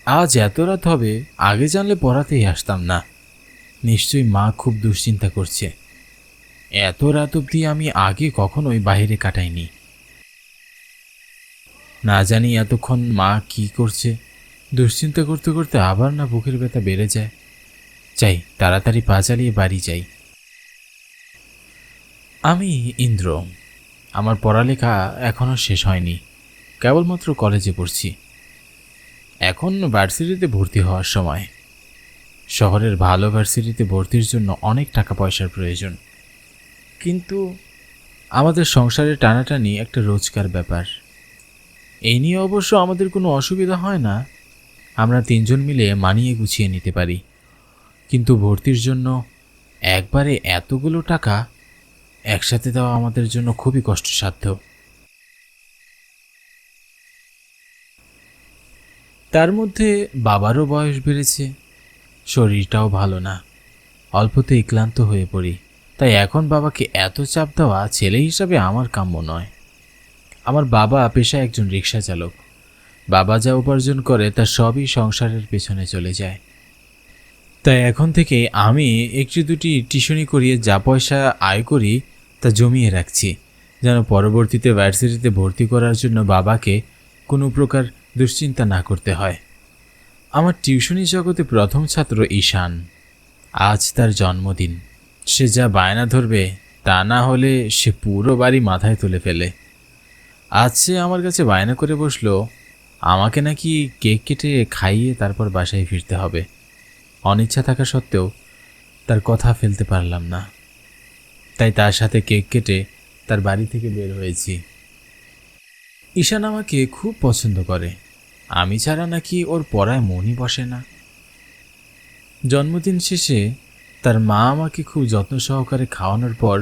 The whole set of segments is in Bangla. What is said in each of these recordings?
আজ এত রাত হবে, আগে জানলে পড়াতেই আসতাম না। নিশ্চয়ই মা খুব দুশ্চিন্তা করছে। এত রাত অবধি আমি আগে কখনোই বাইরে কাটাইনি। না জানি এতক্ষণ মা কি করছে। দুশ্চিন্তা করতে করতে আবার না বুকের ব্যথা বেড়ে যায়। চাই তাড়াতাড়ি পা চালিয়ে বাড়ি যাই। আমি ইন্দ্র। আমার পড়ালেখা এখনও শেষ হয়নি, কেবলমাত্র কলেজে পড়ছি। এখন ভার্সিটিতে ভর্তি হওয়ার সময়। শহরের ভালো ভার্সিটিতে ভর্তির জন্য অনেক টাকা পয়সার প্রয়োজন, কিন্তু আমাদের সংসারে টানাটানি একটা রোজকার ব্যাপার। এই নিয়ে অবশ্য আমাদের কোনো অসুবিধা হয় না, আমরা তিনজন মিলে মানিয়ে গুছিয়ে নিতে পারি। কিন্তু ভর্তির জন্য একবারে এতগুলো টাকা একসাথে দেওয়া আমাদের জন্য খুবই কষ্টসাধ্য। তার মধ্যে বাবারও বয়স বেড়েছে, শরীরটাও ভালো না, অল্পতেই ক্লান্ত হয়ে পড়ি। তাই এখন বাবাকে এত চাপ দেওয়া ছেলে হিসাবে আমার কাম্য নয়। আমার বাবা পেশায় একজন রিক্সা চালক। বাবা যা উপার্জন করে তা সবই সংসারের পেছনে চলে যায়। তাই এখন থেকে আমি একটি দুটি টিউশনি করিয়ে যা পয়সা আয় করি তা জমিয়ে রাখছি, যেন পরবর্তীতে ভার্সিটিতে ভর্তি করার জন্য বাবাকে কোনো প্রকার দুশ্চিন্তা না করতে হয়। আমার টিউশনি জগতে প্রথম ছাত্র ঈশান। আজ তার জন্মদিন। সে যা বায়না ধরবে, তা না হলে সে পুরো বাড়ি মাথায় তুলে ফেলে। আজ সে আমার কাছে বায়না করে বসলো আমাকে নাকি কেক কেটে খাইয়ে তারপর বাসায় ফিরতে হবে। অনিচ্ছা থাকা সত্ত্বেও তার কথা ফেলতে পারলাম না, তাই তার সাথে কেক কেটে তার বাড়ি থেকে বের হয়েছি। ঈশান আমাকে খুব পছন্দ করে, আমি ছাড়া নাকি ওর পড়ায় মনই বসে না। জন্মদিন শেষে তার মা আমাকে খুব যত্ন সহকারে খাওয়ানোর পর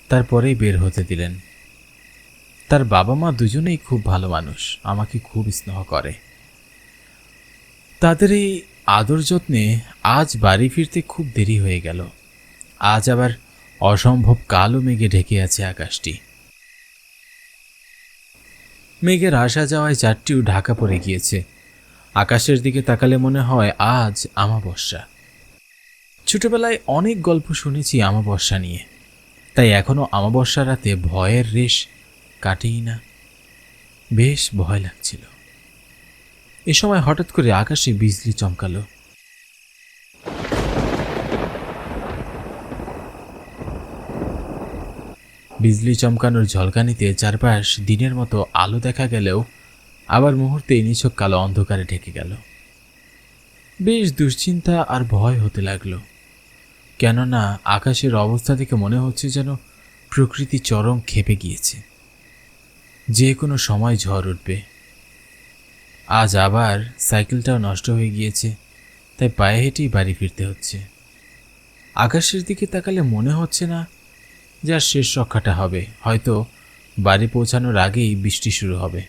তারপরেই বের হতে দিলেন। তার বাবা মা দুজনেই খুব ভালো মানুষ, আমাকে খুব স্নেহ করে। তাদের এই আদর যত্নে আজ বাড়ি ফিরতে খুব দেরি হয়ে গেল। আজ আবার অসম্ভব কালো মেঘে ঢেকে আছে আকাশটি। মেঘের আসা যাওয়ায় চারটিও ঢাকা পড়ে গিয়েছে। আকাশের দিকে তাকালে মনে হয় আজ আমাবস্যা। ছোটবেলায় অনেক গল্প শুনেছি আমাবস্যা নিয়ে, তাই এখনো আমাবস্যা রাতে ভয়ের রেশ কাটেই না। বেশ ভয় লাগছিল। এ সময় হঠাৎ করে আকাশে বিজলি চমকালো। বিজলি চমকানোর ঝলকানিতে চারপাশ দিনের মতো আলো দেখা গেলেও আবার মুহূর্তে নিছক কালো অন্ধকারে ঢেকে গেল। বেশ দুশ্চিন্তা আর ভয় হতে লাগলো, কেননা আকাশের অবস্থা থেকে মনে হচ্ছে যেন প্রকৃতি চরম ক্ষেপে গিয়েছে, যে কোনো সময় ঝড় উঠবে। আজ আবার সাইকেলটাও নষ্ট হয়ে গিয়েছে, তাই পায়ে হেঁটেই বাড়ি ফিরতে হচ্ছে। আকাশের দিকে তাকালে মনে হচ্ছে না যার শেষ রক্ষাটা হবে, হয়তো বাড়ি পৌঁছানোর আগেই বৃষ্টি শুরু হবে।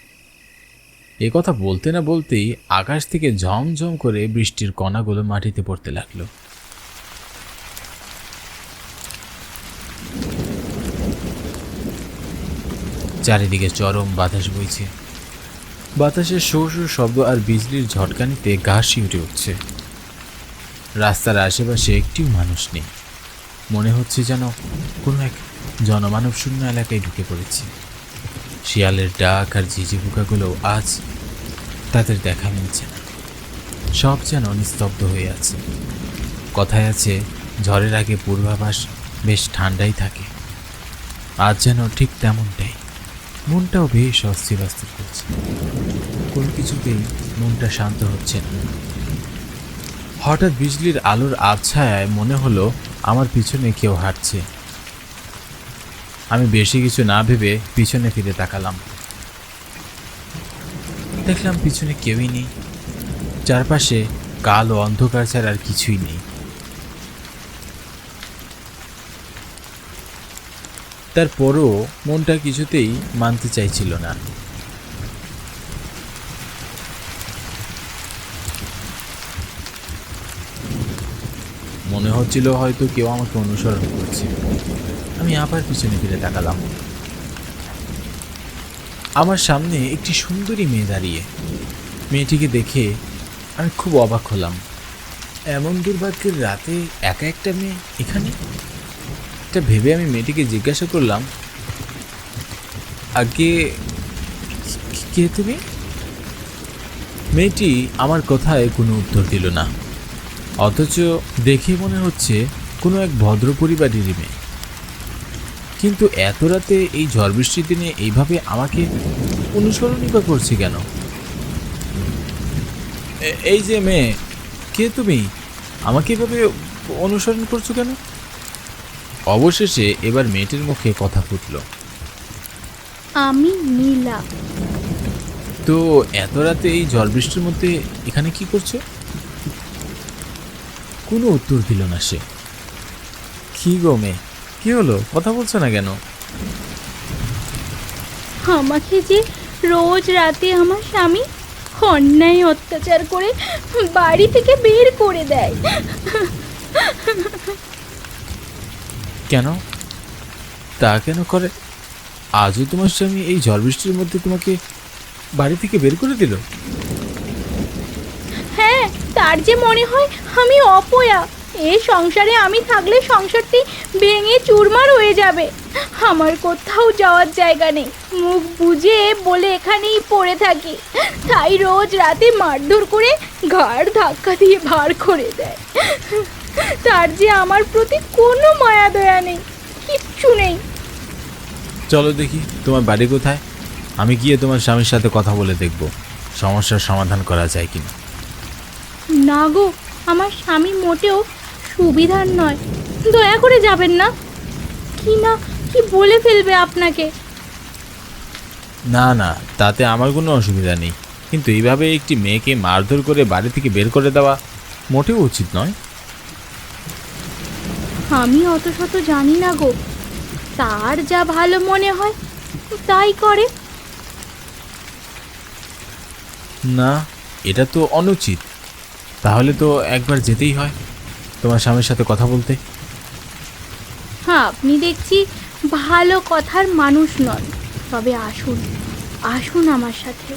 এ কথা বলতে না বলতেই আকাশ থেকে ঝমঝম করে বৃষ্টির কণাগুলো মাটিতে পড়তে লাগলো। চারিদিকে চরম বাতাস বইছে। বাতাসের শো শো শব্দ আর বিজলির ঝটকানিতে গা শিউরে উঠছে। রাস্তার আশেপাশে একটিও মানুষ নেই, মনে হচ্ছে যেন কোনো এক জনমানব শূন্য এলাকায় ঢুকে পড়েছি। শিয়ালের ডাক আর ঝিঝি পোকাগুলো আজ তাদের দেখা মিলছে না, সব যেন নিস্তব্ধ হয়ে আছে। কথায় আছে ঝড়ের আগে পূর্বাভাস বেশ ঠান্ডাই থাকে, আজ যেন ঠিক তেমনটাই। মনটাও বেশ অস্থির অস্থির করছে, কোনো কিছুতেই মনটা শান্ত হচ্ছে না। হঠাৎ বিজলির আলোর আবছায়ায় মনে হলো আমার পিছনে কেউ হাঁটছে। আমি বেশি কিছু না ভেবে পিছনে ফিরে তাকালাম। দেখলাম পিছনে কেউই নেই, চারপাশে কালো অন্ধকার ছাড়া আর কিছুই নেই। তারপরও মনটা কিছুতেই মানতে চাইছিল না। মনে হচ্ছিল হয়তো কেউ আমাকে অনুসরণ করছে। আমি আবার পিছনে ফিরে তাকালাম। আমার সামনে একটি সুন্দরী মেয়ে দাঁড়িয়ে। মেয়েটিকে দেখে আমি খুব অবাক হলাম। এমন দুর্ভাগ্যের রাতে একা একটা মেয়ে এখানে, এটা ভেবে আমি মেয়েটিকে জিজ্ঞাসা করলাম, আগে কে তুমি? মেয়েটি আমার কথায় কোনো উত্তর দিল না, অথচ দেখে মনে হচ্ছে কোনো এক ভদ্র পরিবারেরই মেয়ে। কিন্তু এত রাতে এই ঝড় বৃষ্টির দিনে এইভাবে আমাকে অনুসরণই বা করছে কেন? এই যে মেয়ে, কে তুমি? আমাকে এভাবে অনুসরণ করছো কেন? অবশেষে এবার মেয়েটির মুখে কথা ফুটল। আমি নীলা। তো এত রাতে এই ঝড় বৃষ্টির মধ্যে এখানে কি করছো? কোনো উত্তর দিল না সে। কি গো মেয়ে, কি হলো, কথা বলছো না কেন? আমাকে যে রোজ রাতে আমার স্বামী অন্যায় অত্যাচার করে বাড়ি থেকে বের করে দেয়। কেন? তা কেন করে? আজও তোমার স্বামী এই ঝড় বৃষ্টির মধ্যে তোমাকে বাড়ি থেকে বের করে দিল? হ্যাঁ, তার যে মনে হয় আমি অপয়া। এই সংসারে আমি থাকলে সংসারটি ভেঙে চুরমার হয়ে যাবে। আমার কোথাও যাওয়ার জায়গা নেই, মুখ বুজে বলে এখানেই পড়ে থাকি। তাই রোজ রাতে মারধর করে ঘাড় ধাক্কা দিয়ে বার করে দেয়। তার যে আমার প্রতি কোনো মায়া দয়া নেই, কিচ্ছু নেই। চলো দেখি তোমার বাড়ি কোথায়, আমি গিয়ে তোমার স্বামীর সাথে কথা বলে দেখব সমস্যার সমাধান করা যায় কিনা। না গো, আমার স্বামী মোটেও সুবিধার নয়, দয়া করে যাবেন না। কি না কি বলে ফেলবে আপনাকে। না না, তাতে আমার কোনো অসুবিধা নেই, কিন্তু এইভাবে একটি মেয়েকে মারধর করে বাড়ি থেকে বের করে দেওয়া মোটেও উচিত নয়। আমি অত শত জানি না গো, তার যা ভালো মনে হয় তাই করে। না, এটা তো অনুচিত। তাহলে তো একবার যেতেই হয় তোমার স্বামীর সাথে কথা বলতে। হ্যাঁ, আপনি দেখছি ভালো কথার মানুষ নন, তবে আসুন আসুন আমার সাথে।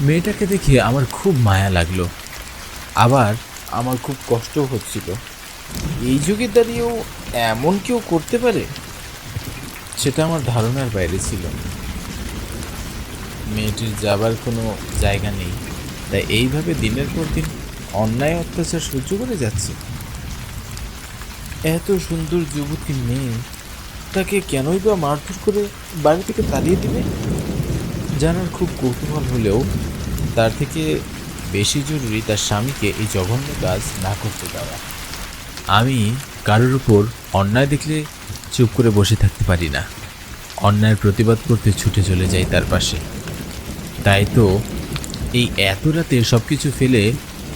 মেয়েটাকে দেখে আমার খুব মায়া লাগলো, আবার আমার খুব কষ্টও হচ্ছিল। এই যুগে দাঁড়িয়েও এমন কেউ করতে পারে, সেটা আমার ধারণার বাইরে ছিল। মেয়েটির যাবার কোনো জায়গা নেই, তাই এইভাবে দিনের পর দিন অন্যায় অত্যাচার সহ্য করে যাচ্ছে। এত সুন্দর যুবতী মেয়ে, তাকে কেনই বা মারধর করে বাড়ি থেকে তাড়িয়ে দিবে? জানার খুব কৌতূহল হলেও তার থেকে বেশি জরুরি তার স্বামীকে এই জঘন্য কাজ না করতে দেওয়া। আমি কারোর উপর অন্যায় দেখলে চুপ করে বসে থাকতে পারি না, অন্যায়ের প্রতিবাদ করতে ছুটে চলে যাই তার পাশে। তাই তো এই এত রাতে সব কিছু ফেলে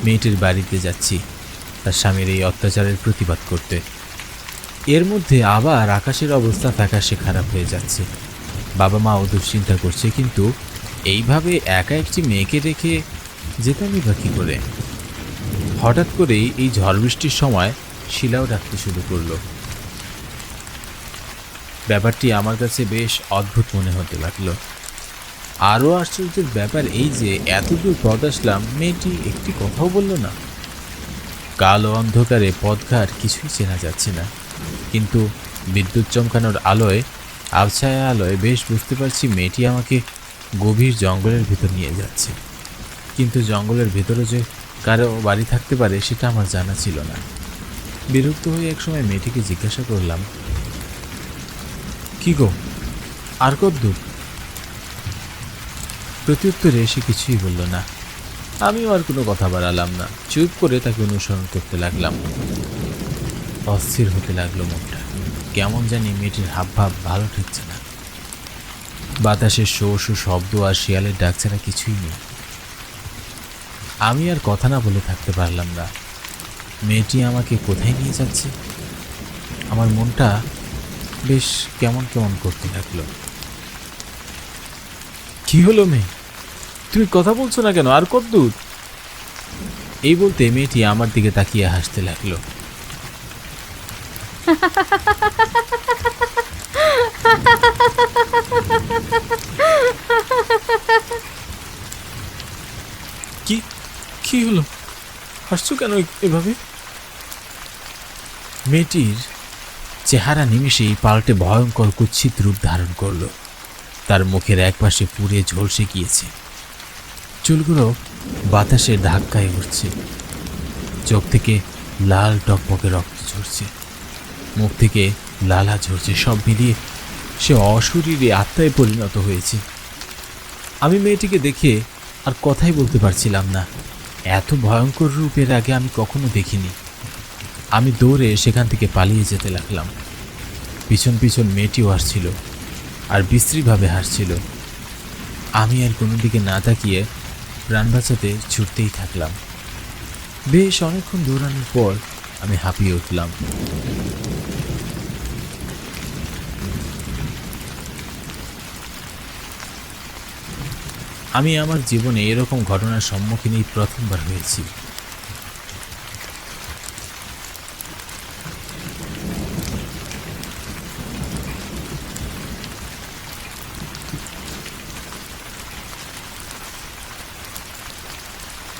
মেয়েটির বাড়িতে যাচ্ছি তার স্বামীর এই অত্যাচারের প্রতিবাদ করতে। এর মধ্যে আবার আকাশের অবস্থা ফ্যাকাশে খারাপ হয়ে যাচ্ছে। বাবা মাও দুশ্চিন্তা করছে, কিন্তু এইভাবে একা একটি মেয়েকে রেখে যেতামই বা কী করে? হঠাৎ করেই এই ঝড় বৃষ্টির সময় শিলাও ডাকতে শুরু করলো। ব্যাপারটি আমার কাছে বেশ অদ্ভুত মনে হতে লাগলো। আরও আশ্চর্যের ব্যাপার এই যে এতদূর পথ আসলাম, মেয়েটি একটি কথাও বলল না। কালো অন্ধকারে পথঘাট কিছুই চেনা যাচ্ছে না, কিন্তু বিদ্যুৎ চমকানোর আলোয়, আবছায়া আলোয় বেশ বুঝতে পারছি মেয়েটি আমাকে গভীর জঙ্গলের ভিতর নিয়ে যাচ্ছে। কিন্তু জঙ্গলের ভেতরে যে কারো বাড়ি থাকতে পারে সেটা আমার জানা ছিল না। বিরক্ত হয়ে একসময় মেয়েটিকে জিজ্ঞাসা করলাম, কি গো, আর কত দূর? প্রত্যুত্তরে সে কিছুই বলল না। আমিও আর কোনো কথা বাড়ালাম না, চুপ করে তাকে অনুসরণ করতে লাগলাম। অস্থির হতে লাগলো মনটা, কেমন জানি মেয়েটির হাবভাব ভালো ঠেকছে না। বাতাসের শো শো শব্দ আর শিয়ালের ডাক ছাড়া কিছুই নেই। আমি আর কথা না বলে থাকতে পারলাম না। মেয়েটি আমাকে কোথায় নিয়ে যাচ্ছে? আমার মনটা বেশ কেমন কেমন করতে লাগলো। কি হলো মেয়ে, তুমি কথা বলছো না কেন? আর কত দূর? এই বলতে মেয়েটি আমার দিকে তাকিয়ে হাসতে লাগলো। কি কি হলো, হাসছো কেন এভাবে? মেয়েটির চেহারা নিমেষেই পাল্টে ভয়ঙ্কর কুৎসিত রূপ ধারণ করলো। তার মুখের একপাশে পুড়ে ঝলসে গিয়েছে, চুলগুলো বাতাসের ধাক্কায় উঠছে, চোখ থেকে লাল টকমকে রক্ত ঝরছে, মুখ থেকে লালা ঝরছে। সব মিলিয়ে সে অশরীরে আত্মায় পরিণত হয়েছে। আমি মেয়েটিকে দেখে আর কথাই বলতে পারছিলাম না। এত ভয়ঙ্কর রূপের আগে আমি কখনো দেখিনি। আমি দৌড়ে সেখান থেকে পালিয়ে যেতে লাগলাম। পিছন পিছন মেয়েটিও আসছিল আর বিশ্রীভাবে হাসছিল। আমি আর কোনো দিকে না তাকিয়ে প্রাণ বাঁচাতে ছুটতেই থাকলাম। বেশ অনেকক্ষণ দৌড়ানোর পর আমি হাঁপিয়ে উঠলাম। আমি আমার জীবনে এরকম ঘটনার সম্মুখীন এই প্রথমবার হয়েছি।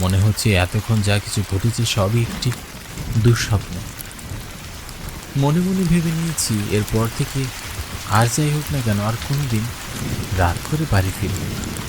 মনে হচ্ছে এতক্ষণ যা কিছু ঘটেছে সবই একটি দুঃস্বপ্ন। মনে মনে ভেবে নিয়েছি এরপর থেকে আর যাই হোক না কেন আর কোনোদিন রাত করে বাড়ি ফিরব না।